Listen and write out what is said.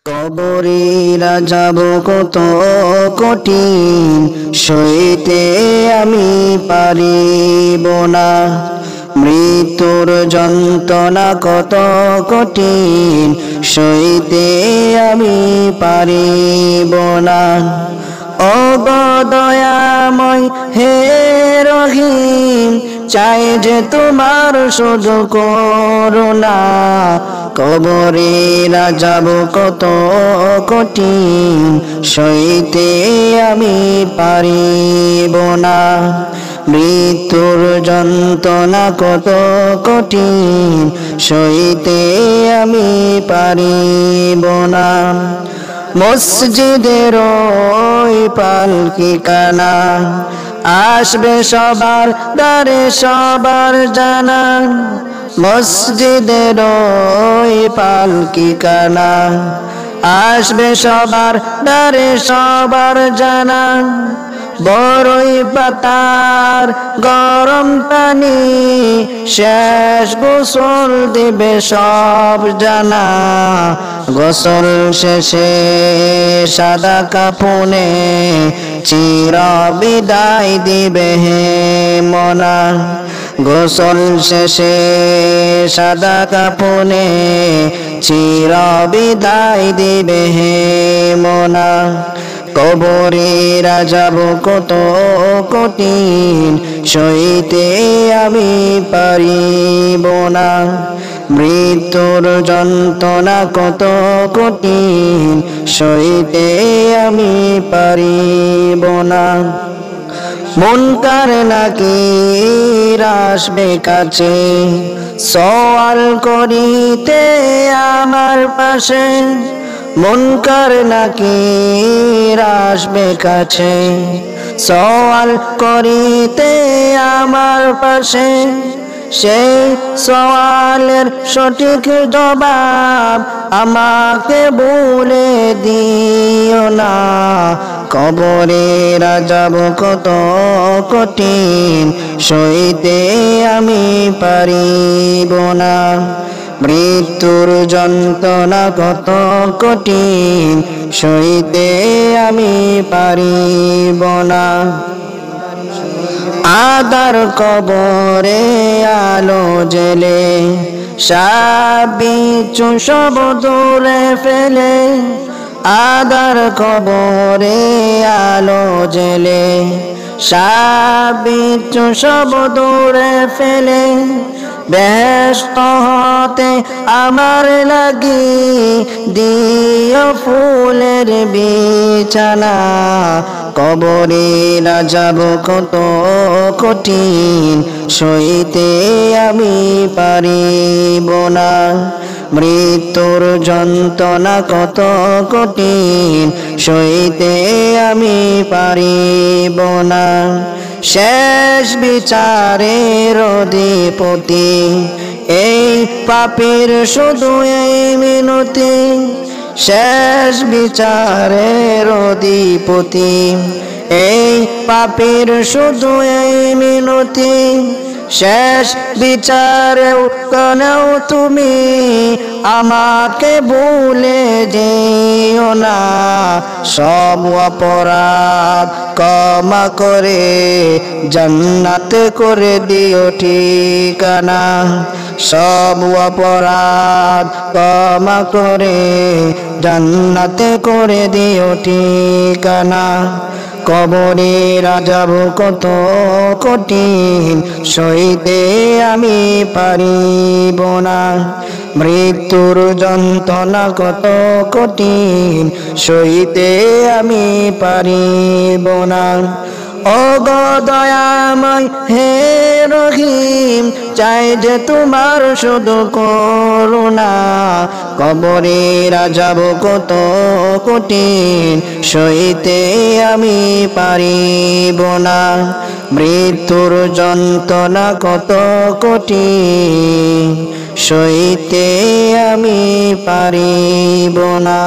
কবরের আযাব কত কঠিন, সইতে আমি পারিব না। মৃত্যুর যন্ত্রণা কত কঠিন, সইতে আমি পারিব না। ও গো দয়াময় হে রহিম, চাই যে তোমার শুধু করুণা। কবরের আযাব কত কঠিন, সইতে আমি পারিব না। মৃত্যুর যন্ত্রণা কত কঠিন, সইতে আমি পারিব না। মসজিদের ওই পালকি কানা, আসবে সবার দ্বারে সবার জানা। মসজিদের ওই পালকি কানা, আসবে সবার দ্বারে সবার জানা। বড়ই পাতার গরম পানি, শেষ গোসল দিবে সব জানা। গোসল শেষে সাদা কাফনে, চির বিদায় দিবে হে মনা। গোসল শেষে সাদা কাফনে, চির বিদায় দিবে হে মনা। কবরের আযাব কত কঠিন, সইতে আমি পারিব না। মৃত্যুর যন্ত্রণা কত কঠিন, সইতে আমি পারিব না। মুনকার নাকির আসবে কাছে, সওয়াল করিতে আমার পাশে। মুনকার নাকির আসবে কাছে, সওয়াল করিতে আমার পাশে। সেই সওয়ালের সঠিক জবাব আমাকে বলে দিও না। কবরের আযাব কত কঠিন, সইতে আমি পারিব না। মৃত্যুর যন্ত্রণা কত কঠিন, সইতে আমি পারিব না। আদার কবরে আলো জেলে, সাপ বিচ্ছু সব দূরে ফেলে। আদার কবরে আলো জেলে, সাপ বিচ্ছু সব দূরে ফেলে। বেহেশত হতে আমার লাগি দিও ফুলের বিছানা। কবরের আযাব কত কঠিন, সইতে আমি পারিব না। মৃত্যুর যন্ত্রণা কত কঠিন, সইতে আমি পারিব না। শেষ বিচারের অধিপতি, এই পাপীর শুধু এই মিনতি। শেষ বিচারের অধিপতি, এই পাপীর শুধু এই মিনতি। শেষ বিচারেও কনেও তুমি আমাকে ভুলে যেও না। সব অপরাধ ক্ষমা করে জান্নাতে করে দিও ঠিকানা। সব অপরাধ ক্ষমা করে জান্নাতে করে দিও ঠিকানা। কবরের আযাব কত কঠিন, সইতে আমি পারিব না। মৃত্যুর যন্ত্রণা কত কঠিন, সইতে আমি পারিব না। ও গো দয়াময় হে রহিম, চাই যে তোমার শুধু করুণা। কবরের আযাব কত কঠিন, সইতে আমি পারিব না। মৃত্যুর যন্ত্রণা কত কঠিন, সইতে আমি পারিব না।